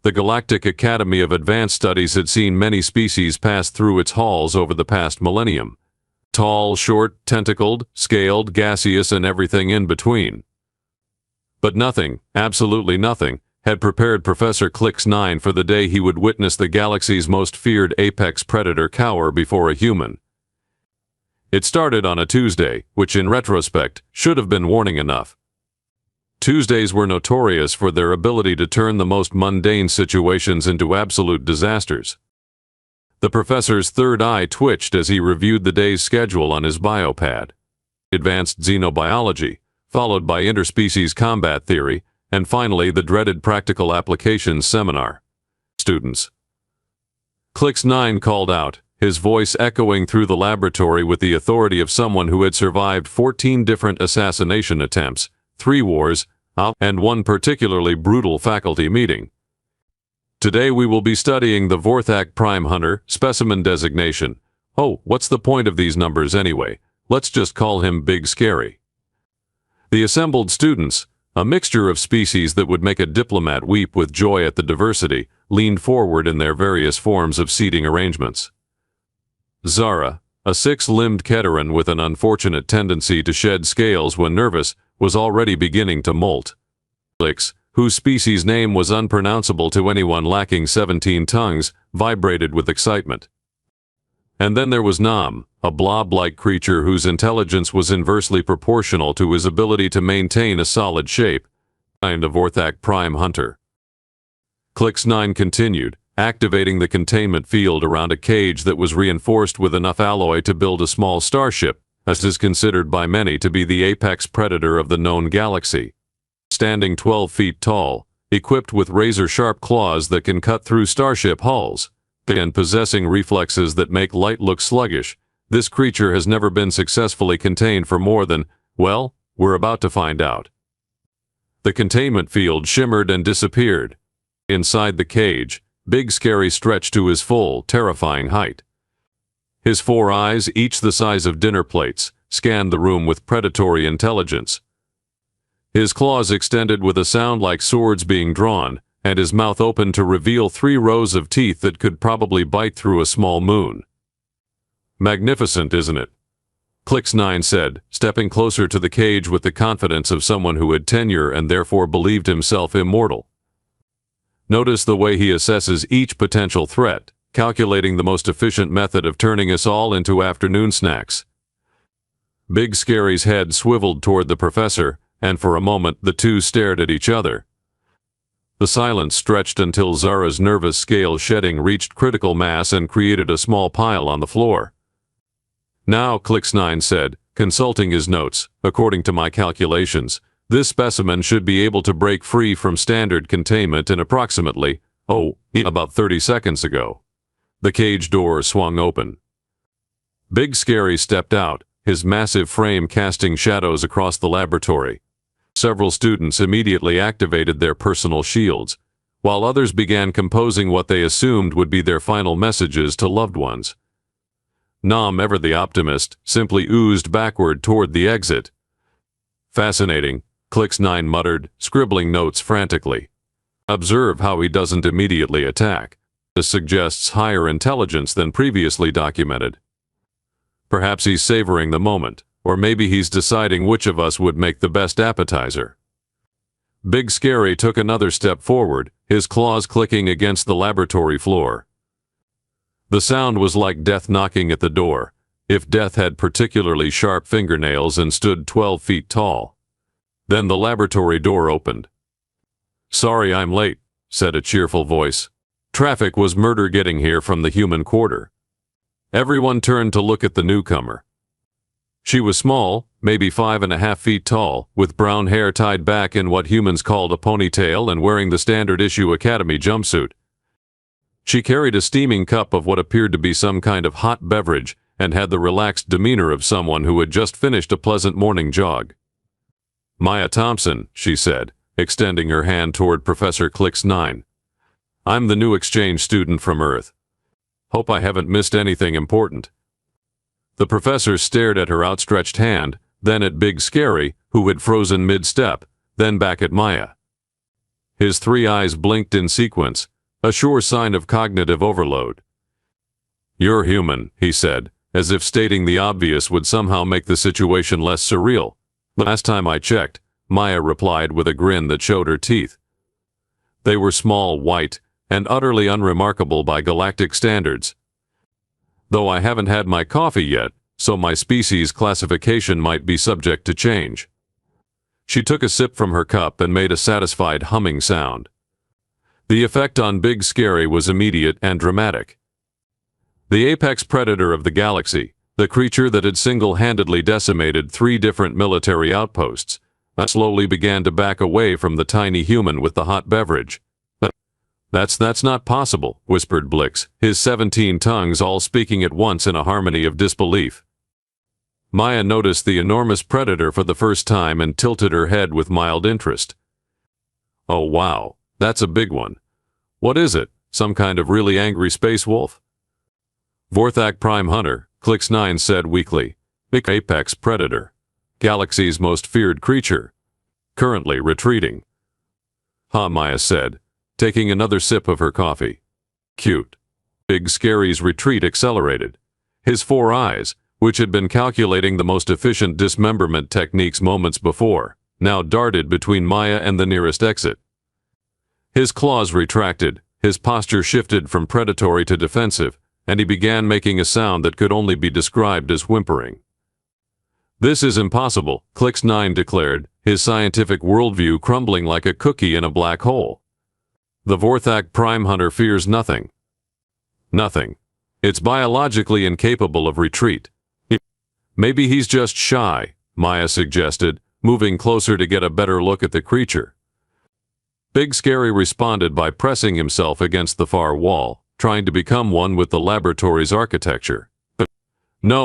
The Galactic Academy of Advanced Studies had seen many species pass through its halls over the past millennium. Tall, short, tentacled, scaled, gaseous, and everything in between. But nothing, absolutely nothing, had prepared Professor Clicks-9 for the day he would witness the galaxy's most feared apex predator cower before a human. It started on a Tuesday, which in retrospect should have been warning enough. Tuesdays were notorious for their ability to turn the most mundane situations into absolute disasters. The professor's third eye twitched as he reviewed the day's schedule on his biopad. Advanced xenobiology, followed by interspecies combat theory, and finally the dreaded practical applications seminar. Students. Clicks-9 called out, his voice echoing through the laboratory with the authority of someone who had survived 14 different assassination attempts, 3 wars, and 1 particularly brutal faculty meeting. Today we will be studying the Vorthak Prime Hunter specimen designation. Oh, what's the point of these numbers anyway? Let's just call him Big Scary. The assembled students, a mixture of species that would make a diplomat weep with joy at the diversity, leaned forward in their various forms of seating arrangements. Zara, a 6-limbed Keteran with an unfortunate tendency to shed scales when nervous, was already beginning to molt. Clicks, whose species name was unpronounceable to anyone lacking 17 tongues, vibrated with excitement. And then there was Nam, a blob-like creature whose intelligence was inversely proportional to his ability to maintain a solid shape, and a Vorthak Prime Hunter. Clicks-9 continued, activating the containment field around a cage that was reinforced with enough alloy to build a small starship, as is considered by many to be the apex predator of the known galaxy. Standing 12 feet tall, equipped with razor-sharp claws that can cut through starship hulls, and possessing reflexes that make light look sluggish, this creature has never been successfully contained for more than, well, we're about to find out. The containment field shimmered and disappeared. Inside the cage, Big Scary stretched to his full, terrifying height. His 4 eyes, each the size of dinner plates, scanned the room with predatory intelligence. His claws extended with a sound like swords being drawn, and his mouth opened to reveal 3 rows of teeth that could probably bite through a small moon. Magnificent, isn't it? Clicks-9 said, stepping closer to the cage with the confidence of someone who had tenure and therefore believed himself immortal. Notice the way he assesses each potential threat, calculating the most efficient method of turning us all into afternoon snacks. Big Scary's head swiveled toward the professor, and for a moment the two stared at each other. The silence stretched until Zara's nervous scale shedding reached critical mass and created a small pile on the floor. Now, Clicks-9 said, consulting his notes, according to my calculations, this specimen should be able to break free from standard containment in approximately, about 30 seconds ago. The cage door swung open. Big Scary stepped out, his massive frame casting shadows across the laboratory. Several students immediately activated their personal shields, while others began composing what they assumed would be their final messages to loved ones. Nam, ever the optimist, simply oozed backward toward the exit. Fascinating, Clicks-9 muttered, scribbling notes frantically. Observe how he doesn't immediately attack. This suggests higher intelligence than previously documented. Perhaps he's savoring the moment, or maybe he's deciding which of us would make the best appetizer. Big Scary took another step forward, his claws clicking against the laboratory floor. The sound was like death knocking at the door, if death had particularly sharp fingernails and stood 12 feet tall. Then the laboratory door opened. "Sorry I'm late," said a cheerful voice. "Traffic was murder getting here from the human quarter." Everyone turned to look at the newcomer. She was small, maybe 5.5 feet tall, with brown hair tied back in what humans called a ponytail and wearing the standard issue Academy jumpsuit. She carried a steaming cup of what appeared to be some kind of hot beverage and had the relaxed demeanor of someone who had just finished a pleasant morning jog. "Maya Thompson," she said, extending her hand toward Professor Clicks-9. "I'm the new exchange student from Earth. Hope I haven't missed anything important." The professor stared at her outstretched hand, then at Big Scary, who had frozen mid-step, then back at Maya. His three eyes blinked in sequence, a sure sign of cognitive overload. "You're human," he said, as if stating the obvious would somehow make the situation less surreal. "Last time I checked," Maya replied with a grin that showed her teeth. They were small, white, and utterly unremarkable by galactic standards. "Though I haven't had my coffee yet, so my species classification might be subject to change." She took a sip from her cup and made a satisfied humming sound. The effect on Big Scary was immediate and dramatic. The apex predator of the galaxy, the creature that had single-handedly decimated 3 different military outposts, slowly began to back away from the tiny human with the hot beverage. That's not possible," whispered Blix, his 17 tongues all speaking at once in a harmony of disbelief. Maya noticed the enormous predator for the first time and tilted her head with mild interest. "Oh wow, that's a big one. What is it, some kind of really angry space wolf?" "Vorthak Prime Hunter," Clix9 said weakly. "Big apex predator. Galaxy's most feared creature. Currently retreating." "Huh," Maya said, taking another sip of her coffee. "Cute." Big Scary's retreat accelerated. His 4 eyes, which had been calculating the most efficient dismemberment techniques moments before, now darted between Maya and the nearest exit. His claws retracted, his posture shifted from predatory to defensive, and he began making a sound that could only be described as whimpering. "This is impossible," Clix9 declared, his scientific worldview crumbling like a cookie in a black hole. "The Vorthak Prime Hunter fears nothing." "Nothing. It's biologically incapable of retreat." "Maybe he's just shy," Maya suggested, moving closer to get a better look at the creature. Big Scary responded by pressing himself against the far wall, trying to become one with the laboratory's architecture. No,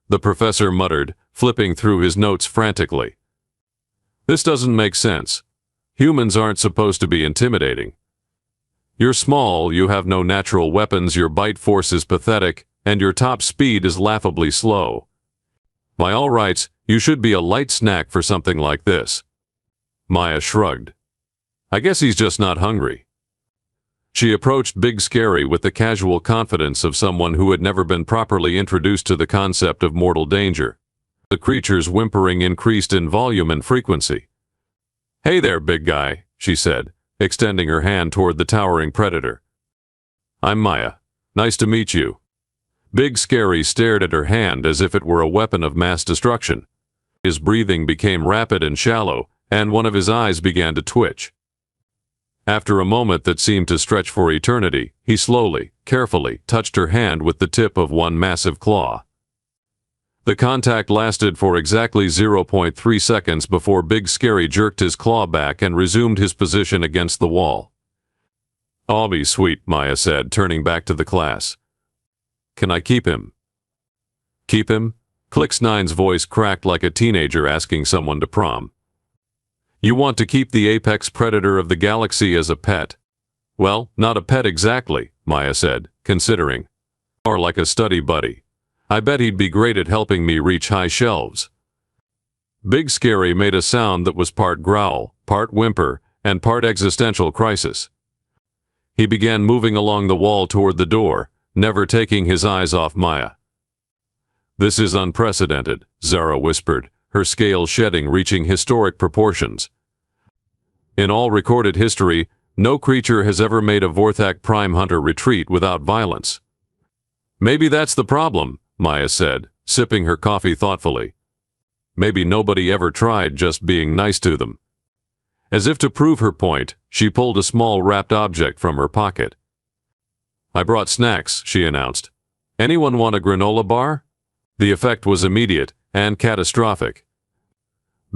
the professor muttered, flipping through his notes frantically. "This doesn't make sense. Humans aren't supposed to be intimidating. You're small, you have no natural weapons, your bite force is pathetic, and your top speed is laughably slow. By all rights, you should be a light snack for something like this." Maya shrugged. "I guess he's just not hungry." She approached Big Scary with the casual confidence of someone who had never been properly introduced to the concept of mortal danger. The creature's whimpering increased in volume and frequency. "Hey there, big guy," she said, extending her hand toward the towering predator. "I'm Maya. Nice to meet you." Big Scary stared at her hand as if it were a weapon of mass destruction. His breathing became rapid and shallow, and one of his eyes began to twitch. After a moment that seemed to stretch for eternity, he slowly, carefully, touched her hand with the tip of one massive claw. The contact lasted for exactly 0.3 seconds before Big Scary jerked his claw back and resumed his position against the wall. "I'll be sweet," Maya said, turning back to the class. "Can I keep him?" "Keep him?" Clix9's voice cracked like a teenager asking someone to prom. "You want to keep the apex predator of the galaxy as a pet?" "Well, not a pet exactly," Maya said, considering. "Or like a study buddy. I bet he'd be great at helping me reach high shelves." Big Scary made a sound that was part growl, part whimper, and part existential crisis. He began moving along the wall toward the door, never taking his eyes off Maya. "This is unprecedented," Zara whispered, her scale shedding, reaching historic proportions. "In all recorded history, no creature has ever made a Vorthak Prime Hunter retreat without violence." "Maybe that's the problem," Maya said, sipping her coffee thoughtfully. "Maybe nobody ever tried just being nice to them." As if to prove her point, she pulled a small wrapped object from her pocket. "I brought snacks," she announced. "Anyone want a granola bar?" The effect was immediate and catastrophic.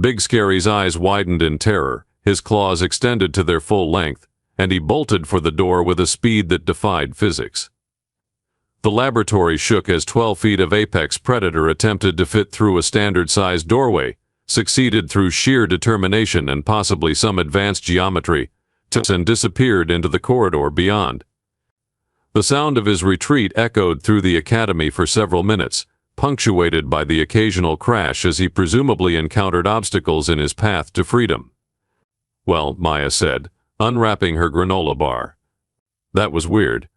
Big Scary's eyes widened in terror, his claws extended to their full length, and he bolted for the door with a speed that defied physics. The laboratory shook as 12 feet of apex predator attempted to fit through a standard-sized doorway, succeeded through sheer determination and possibly some advanced geometry, and disappeared into the corridor beyond. The sound of his retreat echoed through the academy for several minutes, punctuated by the occasional crash as he presumably encountered obstacles in his path to freedom. Well, Maya said, unwrapping her granola bar. That was weird.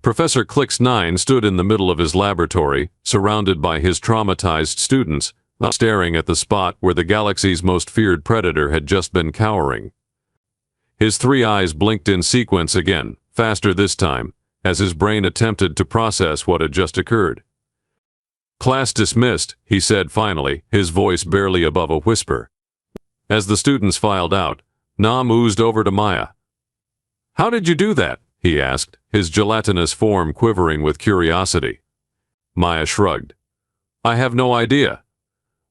Professor Clicks-9 stood in the middle of his laboratory, surrounded by his traumatized students, staring at the spot where the galaxy's most feared predator had just been cowering. His three eyes blinked in sequence again, faster this time, as his brain attempted to process what had just occurred. "Class dismissed," he said finally, his voice barely above a whisper. As the students filed out, Nam oozed over to Maya. "How did you do that?" he asked, his gelatinous form quivering with curiosity. Maya shrugged. "I have no idea.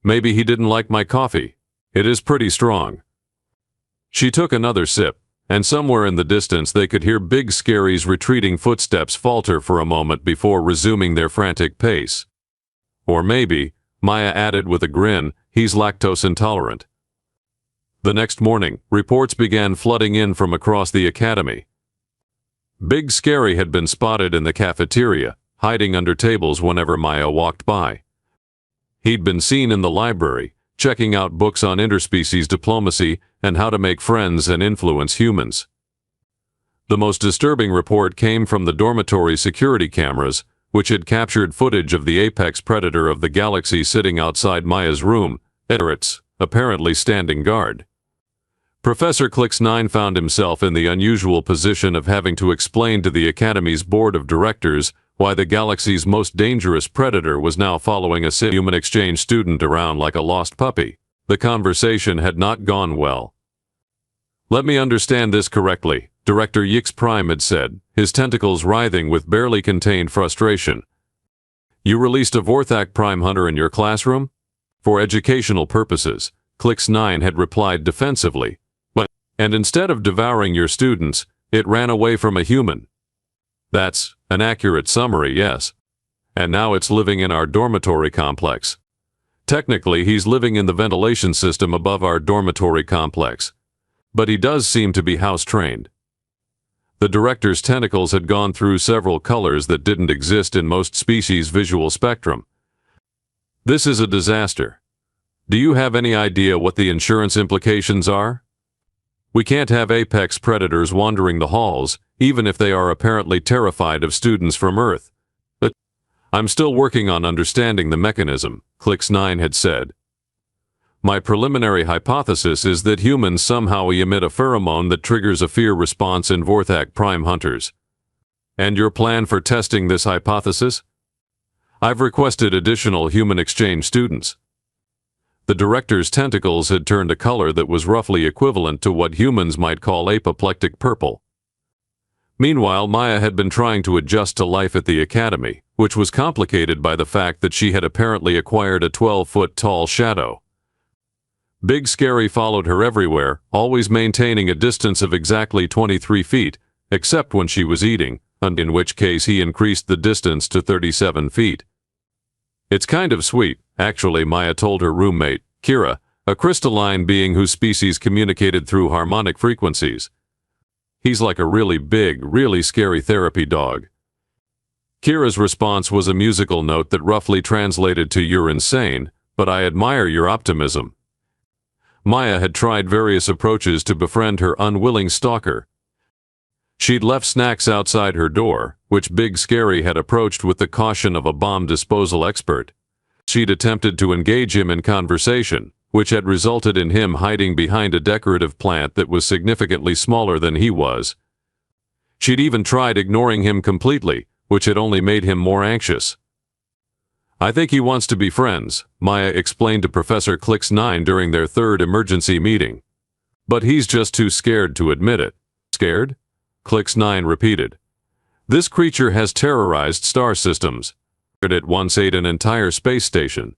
Maybe he didn't like my coffee. It is pretty strong." She took another sip, and somewhere in the distance they could hear Big Scary's retreating footsteps falter for a moment before resuming their frantic pace. Or maybe, Maya added with a grin, he's lactose intolerant. The next morning, reports began flooding in from across the academy. Big Scary had been spotted in the cafeteria, hiding under tables whenever Maya walked by. He'd been seen in the library, checking out books on interspecies diplomacy and how to make friends and influence humans. The most disturbing report came from the dormitory security cameras, which had captured footage of the apex predator of the galaxy sitting outside Maya's room, apparently standing guard. Professor Clicks-9 found himself in the unusual position of having to explain to the Academy's board of directors why the galaxy's most dangerous predator was now following a human exchange student around like a lost puppy. The conversation had not gone well. "Let me understand this correctly," Director Yix Prime had said, his tentacles writhing with barely contained frustration. "You released a Vorthak Prime Hunter in your classroom?" "For educational purposes," Clicks-9 had replied defensively. "And instead of devouring your students, it ran away from a human." "That's an accurate summary, yes. And now it's living in our dormitory complex. Technically, he's living in the ventilation system above our dormitory complex. But he does seem to be house-trained." The director's tentacles had gone through several colors that didn't exist in most species' visual spectrum. "This is a disaster. Do you have any idea what the insurance implications are? We can't have apex predators wandering the halls, even if they are apparently terrified of students from Earth." "But I'm still working on understanding the mechanism," Clicks-9 had said. "My preliminary hypothesis is that humans somehow emit a pheromone that triggers a fear response in Vorthak Prime Hunters." "And your plan for testing this hypothesis?" "I've requested additional human exchange students." The director's tentacles had turned a color that was roughly equivalent to what humans might call apoplectic purple. Meanwhile, Maya had been trying to adjust to life at the academy, which was complicated by the fact that she had apparently acquired a 12-foot-tall shadow. Big Scary followed her everywhere, always maintaining a distance of exactly 23 feet, except when she was eating, and in which case he increased the distance to 37 feet. "It's kind of sweet, actually," Maya told her roommate, Kira, a crystalline being whose species communicated through harmonic frequencies. "He's like a really big, really scary therapy dog." Kira's response was a musical note that roughly translated to "You're insane, but I admire your optimism." Maya had tried various approaches to befriend her unwilling stalker. She'd left snacks outside her door, which Big Scary had approached with the caution of a bomb disposal expert. She'd attempted to engage him in conversation, which had resulted in him hiding behind a decorative plant that was significantly smaller than he was. She'd even tried ignoring him completely, which had only made him more anxious. "I think he wants to be friends," Maya explained to Professor Clicks-9 during their third emergency meeting. "But he's just too scared to admit it." "Scared?" Clicks-9 repeated. "This creature has terrorized star systems. It once ate an entire space station."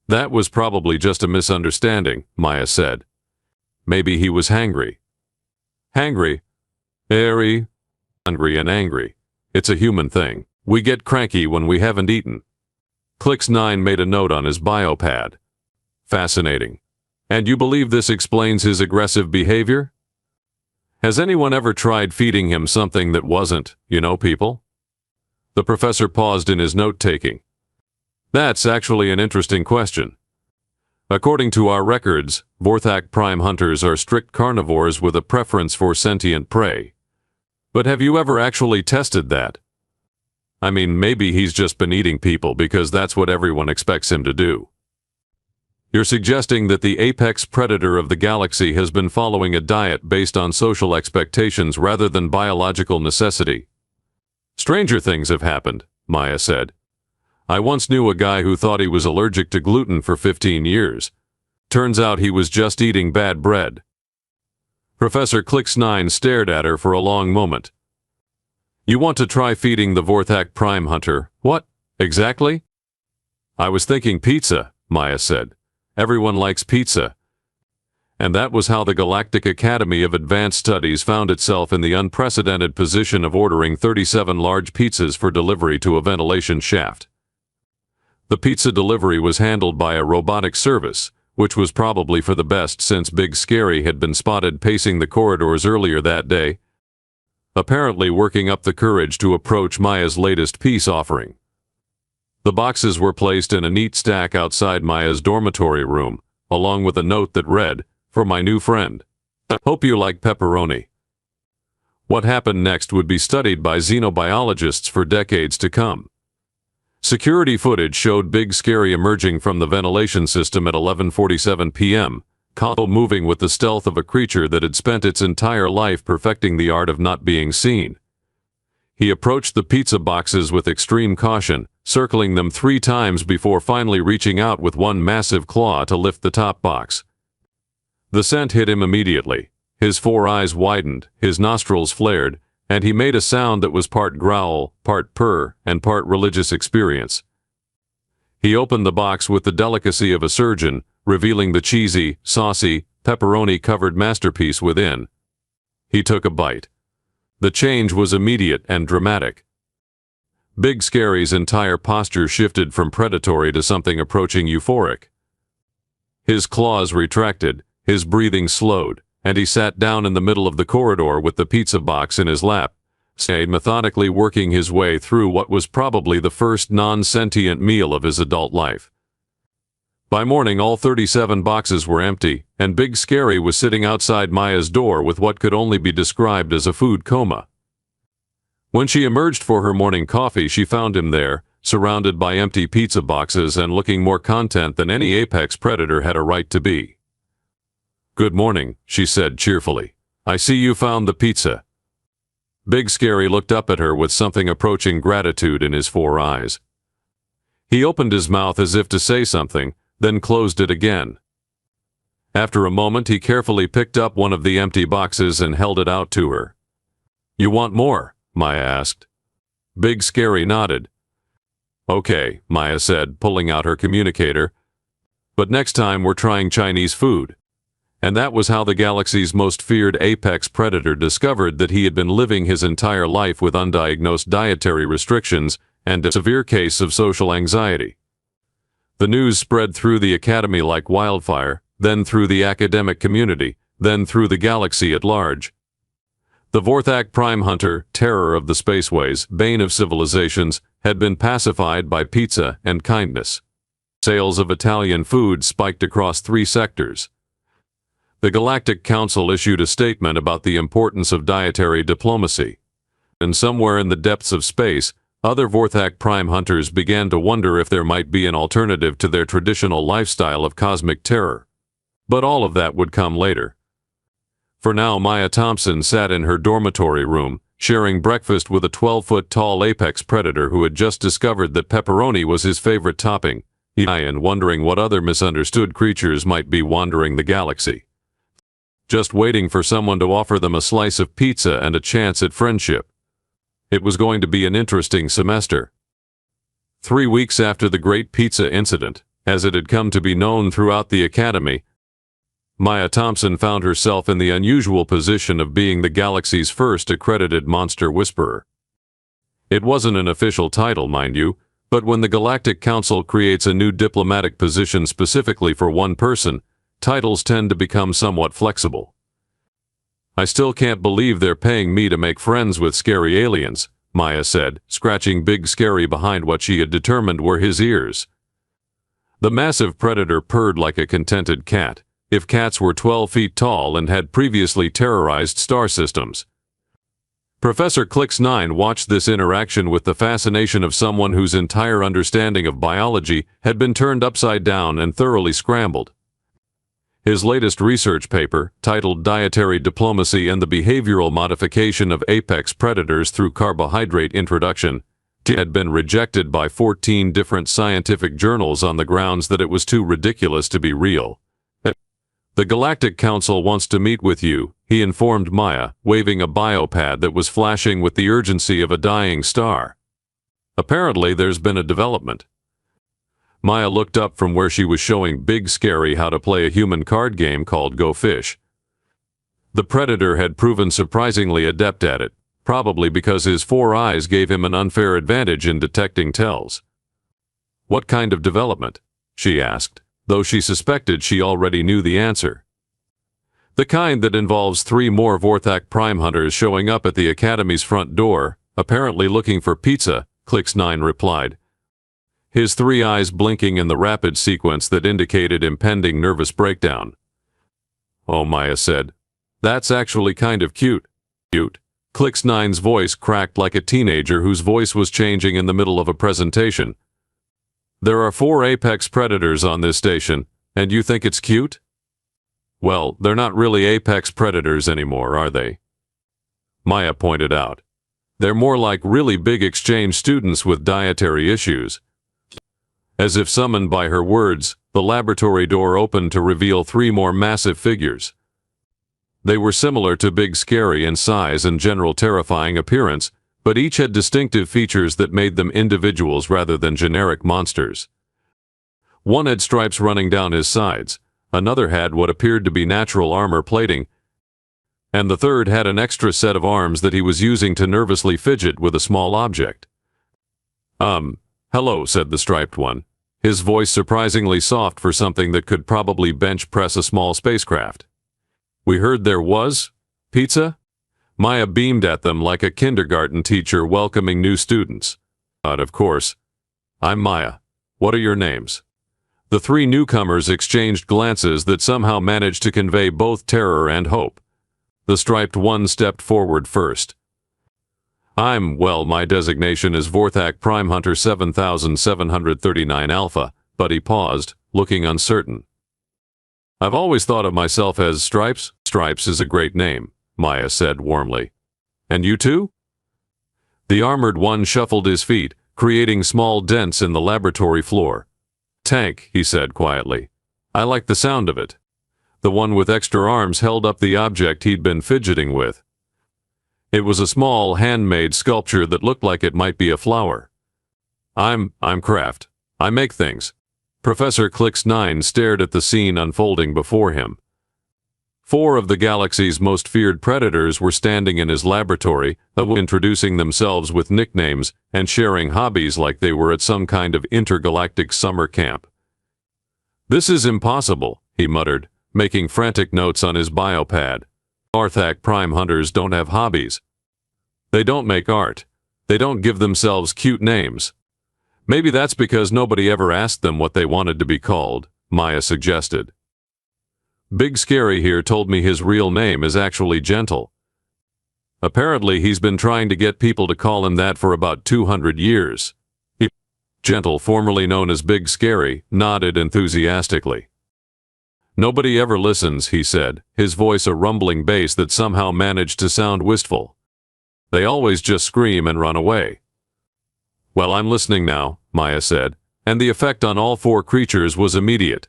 "That was probably just a misunderstanding," Maya said. "Maybe he was hangry." "Hangry? Airy? Hungry and angry. It's a human thing. We get cranky when we haven't eaten." Clicks-9 made a note on his biopad. "Fascinating. And you believe this explains his aggressive behavior? Has anyone ever tried feeding him something that wasn't, people?" The professor paused in his note-taking. "That's actually an interesting question. According to our records, Vorthak prime hunters are strict carnivores with a preference for sentient prey. But have you ever actually tested that? I mean, maybe he's just been eating people because that's what everyone expects him to do. You're suggesting that the apex predator of the galaxy has been following a diet based on social expectations rather than biological necessity. Stranger things have happened, Maya said. I once knew a guy who thought he was allergic to gluten for 15 years. Turns out he was just eating bad bread. Professor Clicks9 stared at her for a long moment. You want to try feeding the Vorthak prime hunter? What, exactly? I was thinking pizza, Maya said. Everyone likes pizza. And that was how the Galactic Academy of Advanced Studies found itself in the unprecedented position of ordering 37 large pizzas for delivery to a ventilation shaft. The pizza delivery was handled by a robotic service, which was probably for the best since Big Scary had been spotted pacing the corridors earlier that day, apparently working up the courage to approach Maya's latest peace offering. The boxes were placed in a neat stack outside Maya's dormitory room, along with a note that read, "For my new friend. Hope you like pepperoni." What happened next would be studied by xenobiologists for decades to come. Security footage showed Big Scary emerging from the ventilation system at 11:47 p.m., moving with the stealth of a creature that had spent its entire life perfecting the art of not being seen. He approached the pizza boxes with extreme caution, circling them 3 times before finally reaching out with one massive claw to lift the top box. The scent hit him immediately. His 4 eyes widened, his nostrils flared, and he made a sound that was part growl, part purr, and part religious experience. He opened the box with the delicacy of a surgeon, revealing the cheesy, saucy, pepperoni-covered masterpiece within. He took a bite. The change was immediate and dramatic. Big Scary's entire posture shifted from predatory to something approaching euphoric. His claws retracted, his breathing slowed, and he sat down in the middle of the corridor with the pizza box in his lap, methodically working his way through what was probably the first non-sentient meal of his adult life. By morning, all 37 boxes were empty, and Big Scary was sitting outside Maya's door with what could only be described as a food coma. When she emerged for her morning coffee, she found him there, surrounded by empty pizza boxes and looking more content than any apex predator had a right to be. "Good morning," she said cheerfully. "I see you found the pizza." Big Scary looked up at her with something approaching gratitude in his 4 eyes. He opened his mouth as if to say something, then closed it again. After a moment, he carefully picked up one of the empty boxes and held it out to her. "You want more?" Maya asked. Big Scary nodded. "Okay," Maya said, pulling out her communicator. "But next time we're trying Chinese food." And that was how the galaxy's most feared apex predator discovered that he had been living his entire life with undiagnosed dietary restrictions and a severe case of social anxiety. The news spread through the academy like wildfire, then through the academic community, then through the galaxy at large. The Vorthak prime hunter, terror of the spaceways, bane of civilizations, had been pacified by pizza and kindness. Sales of Italian food spiked across 3 sectors. The Galactic Council issued a statement about the importance of dietary diplomacy. And somewhere in the depths of space, other Vorthak prime hunters began to wonder if there might be an alternative to their traditional lifestyle of cosmic terror. But all of that would come later. For now, Maya Thompson sat in her dormitory room, sharing breakfast with a 12-foot-tall apex predator who had just discovered that pepperoni was his favorite topping, and wondering what other misunderstood creatures might be wandering the galaxy. Just waiting for someone to offer them a slice of pizza and a chance at friendship. It was going to be an interesting semester. 3 weeks after the Great Pizza Incident, as it had come to be known throughout the academy, Maya Thompson found herself in the unusual position of being the galaxy's first accredited monster whisperer. It wasn't an official title, mind you, but when the Galactic Council creates a new diplomatic position specifically for one person, titles tend to become somewhat flexible. "I still can't believe they're paying me to make friends with scary aliens," Maya said, scratching Big Scary behind what she had determined were his ears. The massive predator purred like a contented cat, if cats were 12 feet tall and had previously terrorized star systems. Professor Clicks-9 watched this interaction with the fascination of someone whose entire understanding of biology had been turned upside down and thoroughly scrambled. His latest research paper, titled Dietary Diplomacy and the Behavioral Modification of Apex Predators Through Carbohydrate Introduction, had been rejected by 14 different scientific journals on the grounds that it was too ridiculous to be real. The Galactic Council wants to meet with you, he informed Maya, waving a biopad that was flashing with the urgency of a dying star. Apparently there's been a development. Maya looked up from where she was showing Big Scary how to play a human card game called Go Fish. The Predator had proven surprisingly adept at it, probably because his 4 eyes gave him an unfair advantage in detecting tells. What kind of development? She asked, though she suspected she already knew the answer. The kind that involves 3 more Vorthak Prime Hunters showing up at the Academy's front door, apparently looking for pizza, Clicks-9 replied, his 3 eyes blinking in the rapid sequence that indicated impending nervous breakdown. Oh, Maya said. That's actually kind of cute. Cute. Clicks-9's voice cracked like a teenager whose voice was changing in the middle of a presentation. There are 4 apex predators on this station, and you think it's cute? Well, they're not really apex predators anymore, are they? Maya pointed out. They're more like really big exchange students with dietary issues. As if summoned by her words, the laboratory door opened to reveal 3 more massive figures. They were similar to Big Scary in size and general terrifying appearance, but each had distinctive features that made them individuals rather than generic monsters. One had stripes running down his sides, another had what appeared to be natural armor plating, and the third had an extra set of arms that he was using to nervously fidget with a small object. Hello, said the striped one, his voice surprisingly soft for something that could probably bench press a small spacecraft. We heard there was pizza? Maya beamed at them like a kindergarten teacher welcoming new students. But of course. I'm Maya. What are your names? The 3 newcomers exchanged glances that somehow managed to convey both terror and hope. The striped one stepped forward first. My designation is Vorthak Prime Hunter 7739 Alpha, but he paused, looking uncertain. I've always thought of myself as Stripes. Stripes is a great name, Maya said warmly. And you too? The armored one shuffled his feet, creating small dents in the laboratory floor. Tank, he said quietly. I like the sound of it. The one with extra arms held up the object he'd been fidgeting with. It was a small, handmade sculpture that looked like it might be a flower. I'm Craft. I make things. Professor Clicks-9 stared at the scene unfolding before him. 4 of the galaxy's most feared predators were standing in his laboratory, introducing themselves with nicknames and sharing hobbies like they were at some kind of intergalactic summer camp. This is impossible, he muttered, making frantic notes on his biopad. Vorthak Prime Hunters don't have hobbies. They don't make art. They don't give themselves cute names. Maybe that's because nobody ever asked them what they wanted to be called, Maya suggested. Big Scary here told me his real name is actually Gentle. Apparently he's been trying to get people to call him that for about 200 years. Gentle, formerly known as Big Scary, nodded enthusiastically. Nobody ever listens, he said, his voice a rumbling bass that somehow managed to sound wistful. They always just scream and run away. Well, I'm listening now, Maya said, and the effect on all 4 creatures was immediate.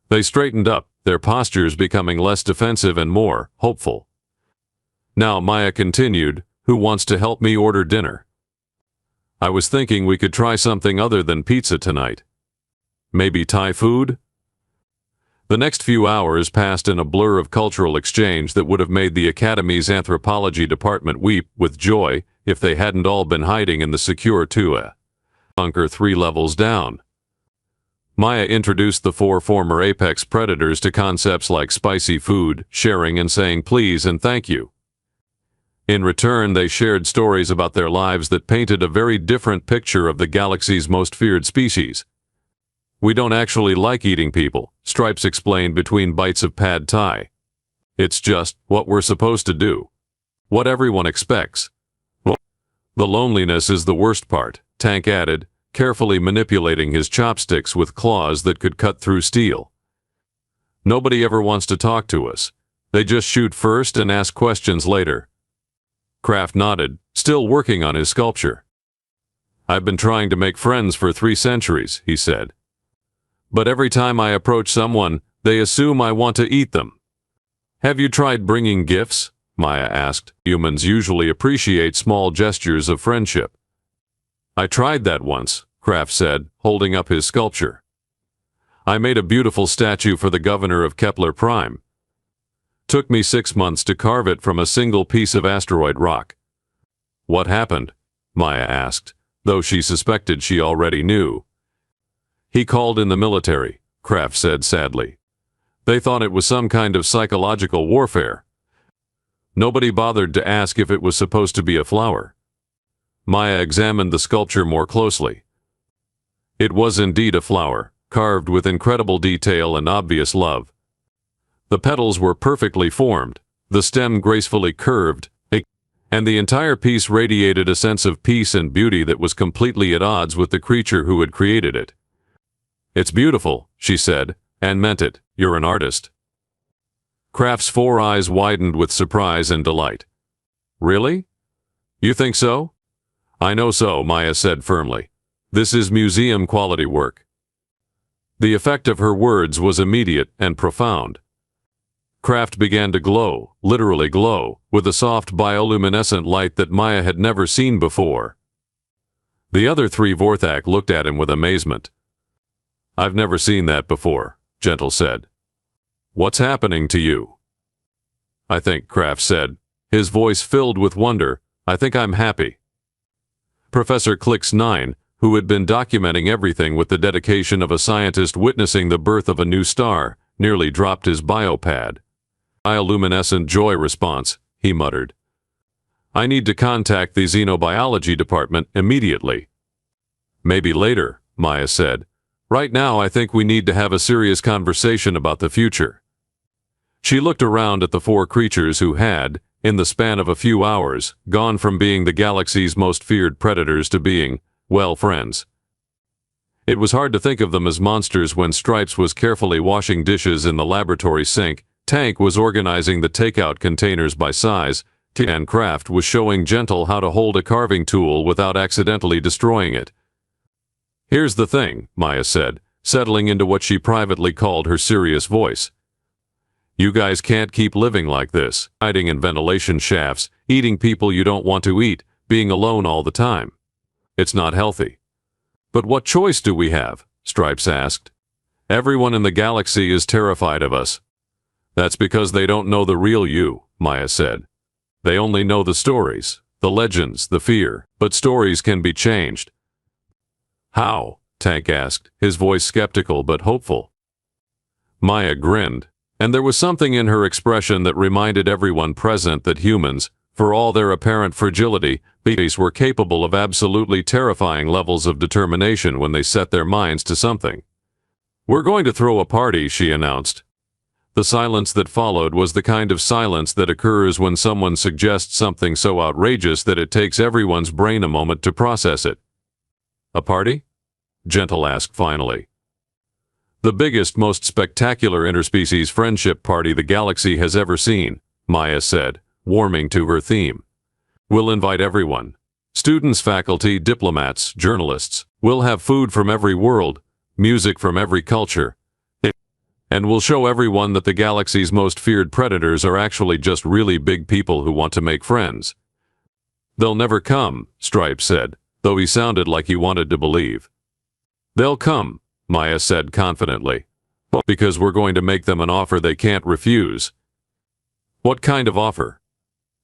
They straightened up, their postures becoming less defensive and more hopeful. Now, Maya continued, who wants to help me order dinner? I was thinking we could try something other than pizza tonight. Maybe Thai food? The next few hours passed in a blur of cultural exchange that would have made the Academy's anthropology department weep with joy if they hadn't all been hiding in the secure Tua bunker 3 levels down. Maya introduced the 4 former apex predators to concepts like spicy food, sharing and saying please and thank you. In return, they shared stories about their lives that painted a very different picture of the galaxy's most feared species. We don't actually like eating people, Stripes explained between bites of pad thai. It's just what we're supposed to do. What everyone expects. The loneliness is the worst part, Tank added, carefully manipulating his chopsticks with claws that could cut through steel. Nobody ever wants to talk to us. They just shoot first and ask questions later. Kraft nodded, still working on his sculpture. I've been trying to make friends for 3 centuries, he said. But every time I approach someone, they assume I want to eat them. Have you tried bringing gifts? Maya asked. Humans usually appreciate small gestures of friendship. I tried that once, Kraft said, holding up his sculpture. I made a beautiful statue for the governor of Kepler Prime. Took me 6 months to carve it from a single piece of asteroid rock. What happened? Maya asked, though she suspected she already knew. He called in the military, Kraft said sadly. They thought it was some kind of psychological warfare. Nobody bothered to ask if it was supposed to be a flower. Maya examined the sculpture more closely. It was indeed a flower, carved with incredible detail and obvious love. The petals were perfectly formed, the stem gracefully curved, and the entire piece radiated a sense of peace and beauty that was completely at odds with the creature who had created it. It's beautiful, she said, and meant it. You're an artist. Kraft's 4 eyes widened with surprise and delight. Really? You think so? I know so, Maya said firmly. This is museum-quality work. The effect of her words was immediate and profound. Kraft began to glow, literally glow, with a soft bioluminescent light that Maya had never seen before. The other 3 Vorthak looked at him with amazement. I've never seen that before, Gentle said. What's happening to you? I think, Kraft said, his voice filled with wonder, I think I'm happy. Professor Clicks 9, who had been documenting everything with the dedication of a scientist witnessing the birth of a new star, nearly dropped his biopad. Bioluminescent joy response, he muttered. I need to contact the xenobiology department immediately. Maybe later, Maya said. Right now I think we need to have a serious conversation about the future. She looked around at the 4 creatures who had, in the span of a few hours, gone from being the galaxy's most feared predators to being, well, friends. It was hard to think of them as monsters when Stripes was carefully washing dishes in the laboratory sink, Tank was organizing the takeout containers by size, and Kraft was showing Gentle how to hold a carving tool without accidentally destroying it. Here's the thing, Maya said, settling into what she privately called her serious voice. You guys can't keep living like this, hiding in ventilation shafts, eating people you don't want to eat, being alone all the time. It's not healthy. But what choice do we have? Stripes asked. Everyone in the galaxy is terrified of us. That's because they don't know the real you, Maya said. They only know the stories, the legends, the fear, but stories can be changed. How? Tank asked, his voice skeptical but hopeful. Maya grinned, and there was something in her expression that reminded everyone present that humans, for all their apparent fragility, were capable of absolutely terrifying levels of determination when they set their minds to something. We're going to throw a party, she announced. The silence that followed was the kind of silence that occurs when someone suggests something so outrageous that it takes everyone's brain a moment to process it. A party? Gentle asked finally. The biggest, most spectacular interspecies friendship party the galaxy has ever seen, Maya said, warming to her theme. We'll invite everyone. Students, faculty, diplomats, journalists. We'll have food from every world, music from every culture. And we'll show everyone that the galaxy's most feared predators are actually just really big people who want to make friends. They'll never come, Stripe said, though he sounded like he wanted to believe. They'll come, Maya said confidently, because we're going to make them an offer they can't refuse. What kind of offer?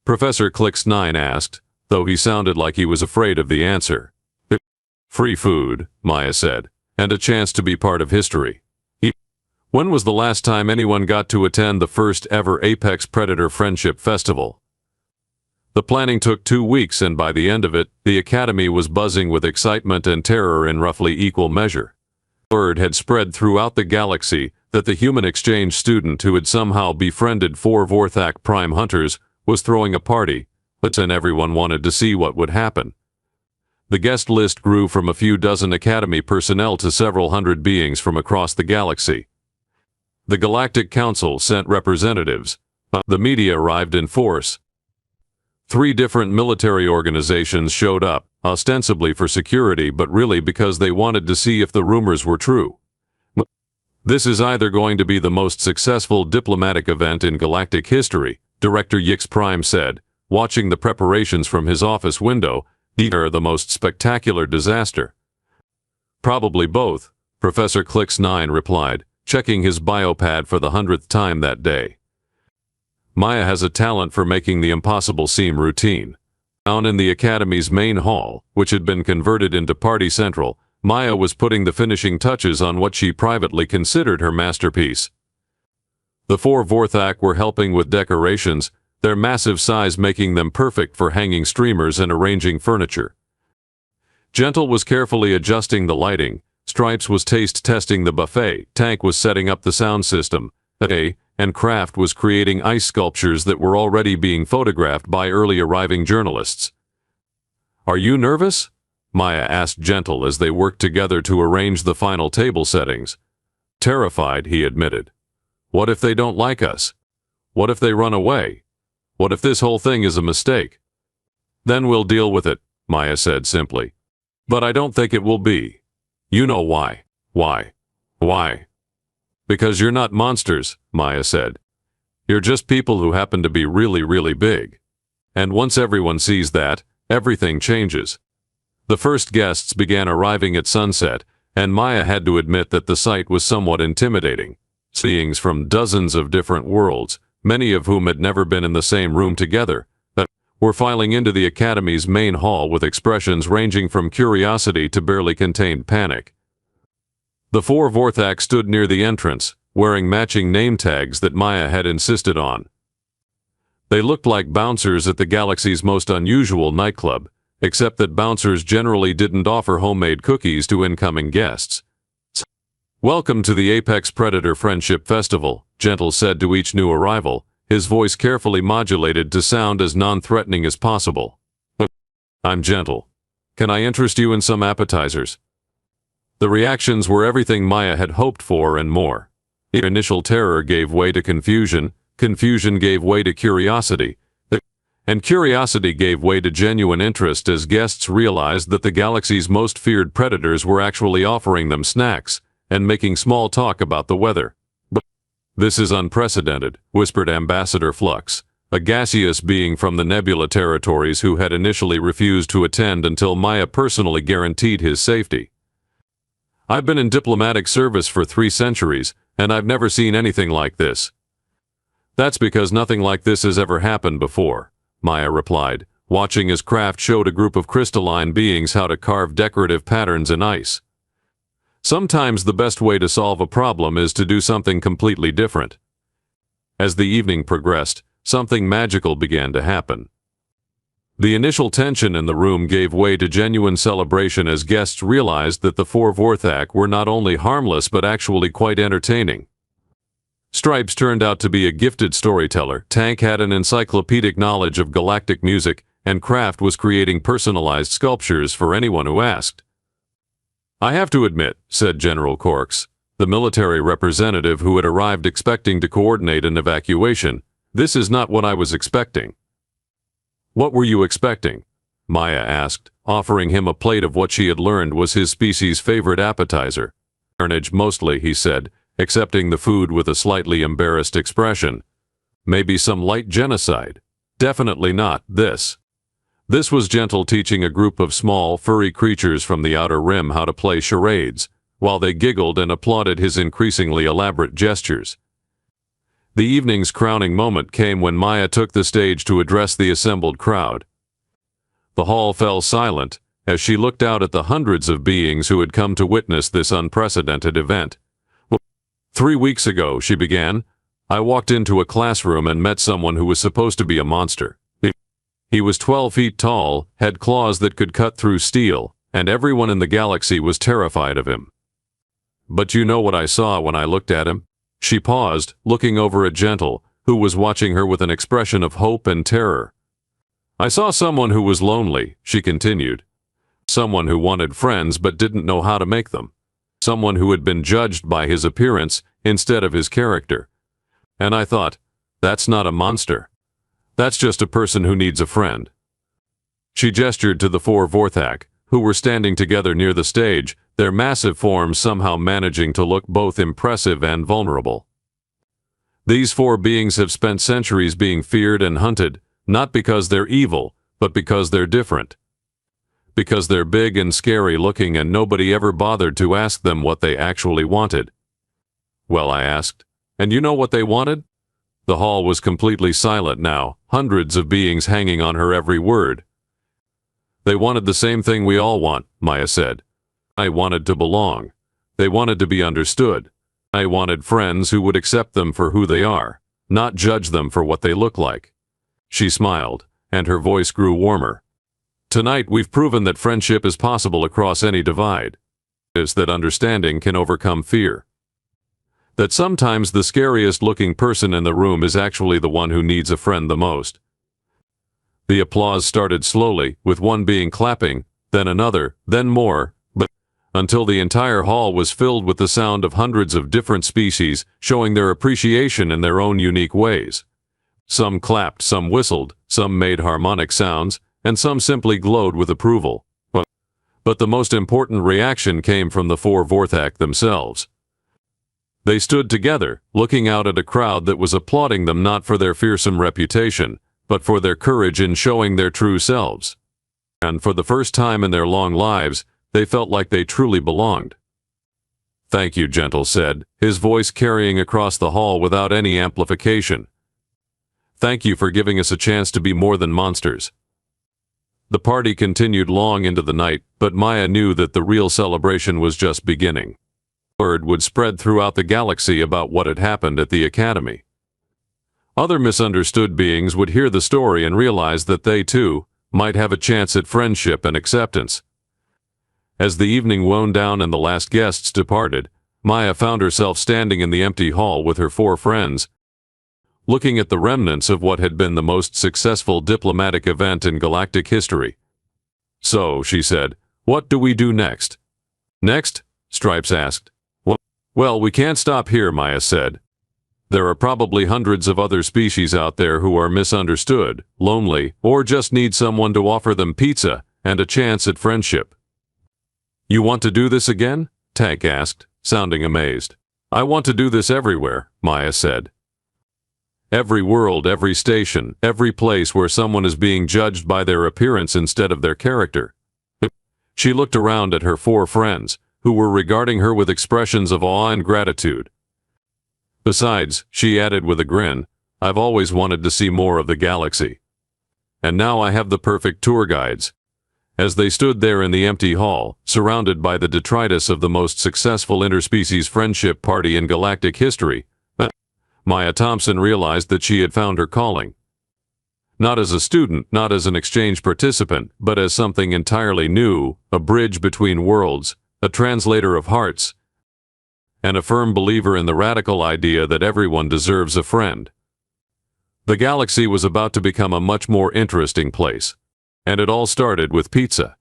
Professor Clicks 9 asked, though he sounded like he was afraid of the answer. Free food, Maya said, and a chance to be part of history. When was the last time anyone got to attend the first ever Apex Predator Friendship Festival? The planning took 2 weeks, and by the end of it, the Academy was buzzing with excitement and terror in roughly equal measure. Word had spread throughout the galaxy that the human exchange student who had somehow befriended 4 Vorthak prime hunters was throwing a party, and everyone wanted to see what would happen. The guest list grew from a few dozen Academy personnel to several hundred beings from across the galaxy. The Galactic Council sent representatives. The media arrived in force. 3 different military organizations showed up, ostensibly for security but really because they wanted to see if the rumors were true. This is either going to be the most successful diplomatic event in galactic history, Director Yix Prime said, watching the preparations from his office window, or the most spectacular disaster. Probably both, Professor Clicks9 replied, checking his biopad for the 100th time that day. Maya has a talent for making the impossible seem routine. Down in the Academy's main hall, which had been converted into Party Central, Maya was putting the finishing touches on what she privately considered her masterpiece. The 4 Vorthak were helping with decorations, their massive size making them perfect for hanging streamers and arranging furniture. Gentle was carefully adjusting the lighting, Stripes was taste testing the buffet, Tank was setting up the sound system, and Kraft was creating ice sculptures that were already being photographed by early arriving journalists. "Are you nervous?" Maya asked Gentle as they worked together to arrange the final table settings. "Terrified," he admitted. "What if they don't like us? What if they run away? What if this whole thing is a mistake?" "Then we'll deal with it," Maya said simply. "But I don't think it will be. You know why." "Why? Why?" "Because you're not monsters," Maya said. "You're just people who happen to be really, really big. And once everyone sees that, everything changes." The first guests began arriving at sunset, and Maya had to admit that the sight was somewhat intimidating. Beings from dozens of different worlds, many of whom had never been in the same room together, were filing into the Academy's main hall with expressions ranging from curiosity to barely contained panic. The 4 Vorthak stood near the entrance, wearing matching name tags that Maya had insisted on. They looked like bouncers at the galaxy's most unusual nightclub, except that bouncers generally didn't offer homemade cookies to incoming guests. "Welcome to the Apex Predator Friendship Festival," Gentle said to each new arrival, his voice carefully modulated to sound as non-threatening as possible. "I'm Gentle. Can I interest you in some appetizers?" The reactions were everything Maya had hoped for and more. Initial terror gave way to confusion, confusion gave way to curiosity, and curiosity gave way to genuine interest as guests realized that the galaxy's most feared predators were actually offering them snacks and making small talk about the weather. "This is unprecedented," whispered Ambassador Flux, a gaseous being from the Nebula territories who had initially refused to attend until Maya personally guaranteed his safety. "I've been in diplomatic service for 3 centuries, and I've never seen anything like this." "That's because nothing like this has ever happened before," Maya replied, watching as Kraft showed a group of crystalline beings how to carve decorative patterns in ice. "Sometimes the best way to solve a problem is to do something completely different." As the evening progressed, something magical began to happen. The initial tension in the room gave way to genuine celebration as guests realized that the 4 Vorthak were not only harmless but actually quite entertaining. Stripes turned out to be a gifted storyteller, Tank had an encyclopedic knowledge of galactic music, and Kraft was creating personalized sculptures for anyone who asked. "I have to admit," said General Corks, the military representative who had arrived expecting to coordinate an evacuation, "this is not what I was expecting." "What were you expecting?" Maya asked, offering him a plate of what she had learned was his species' favorite appetizer. "Carnage mostly," he said, accepting the food with a slightly embarrassed expression. "Maybe some light genocide. Definitely not this." This was Gentle teaching a group of small, furry creatures from the outer rim how to play charades, while they giggled and applauded his increasingly elaborate gestures. The evening's crowning moment came when Maya took the stage to address the assembled crowd. The hall fell silent as she looked out at the hundreds of beings who had come to witness this unprecedented event. "3 weeks ago," she began, "I walked into a classroom and met someone who was supposed to be a monster. He was 12 feet tall, had claws that could cut through steel, and everyone in the galaxy was terrified of him. But you know what I saw when I looked at him? She paused, looking over at Gentle, who was watching her with an expression of hope and terror. I saw someone who was lonely, she continued. Someone who wanted friends but didn't know how to make them. Someone who had been judged by his appearance instead of his character. And I thought, that's not a monster. That's just a person who needs a friend. She gestured to the four Vorthak, who were standing together near the stage, their massive forms somehow managing to look both impressive and vulnerable. These four beings have spent centuries being feared and hunted, not because they're evil, but because they're different. Because they're big and scary looking and nobody ever bothered to ask them what they actually wanted. Well, I asked, and you know what they wanted? The hall was completely silent now, hundreds of beings hanging on her every word. They wanted the same thing we all want, Maya said. I wanted to belong. They wanted to be understood. I wanted friends who would accept them for who they are, not judge them for what they look like. She smiled, and her voice grew warmer. Tonight we've proven that friendship is possible across any divide. Is that understanding can overcome fear. That sometimes the scariest looking person in the room is actually the one who needs a friend the most. The applause started slowly, with one being clapping, then another, then more, but until the entire hall was filled with the sound of hundreds of different species showing their appreciation in their own unique ways. Some clapped, some whistled, some made harmonic sounds, and some simply glowed with approval. But the most important reaction came from the four Vorthak themselves. They stood together, looking out at a crowd that was applauding them not for their fearsome reputation, but for their courage in showing their true selves. And for the first time in their long lives, they felt like they truly belonged. Thank you, Gentle said, his voice carrying across the hall without any amplification. Thank you for giving us a chance to be more than monsters. The party continued long into the night, but Maya knew that the real celebration was just beginning. Word would spread throughout the galaxy about what had happened at the Academy. Other misunderstood beings would hear the story and realize that they, too, might have a chance at friendship and acceptance. As the evening wound down and the last guests departed, Maya found herself standing in the empty hall with her four friends, looking at the remnants of what had been the most successful diplomatic event in galactic history. So, she said, what do we do next? Next? Stripes asked. Well, we can't stop here, Maya said. There are probably hundreds of other species out there who are misunderstood, lonely, or just need someone to offer them pizza and a chance at friendship. You want to do this again? Tank asked, sounding amazed. I want to do this everywhere, Maya said. Every world, every station, every place where someone is being judged by their appearance instead of their character. She looked around at her four friends, who were regarding her with expressions of awe and gratitude. Besides, she added with a grin, I've always wanted to see more of the galaxy. And now I have the perfect tour guides. As they stood there in the empty hall, surrounded by the detritus of the most successful interspecies friendship party in galactic history, Maya Thompson realized that she had found her calling. Not as a student, not as an exchange participant, but as something entirely new, a bridge between worlds, a translator of hearts, and a firm believer in the radical idea that everyone deserves a friend. The galaxy was about to become a much more interesting place, and it all started with pizza.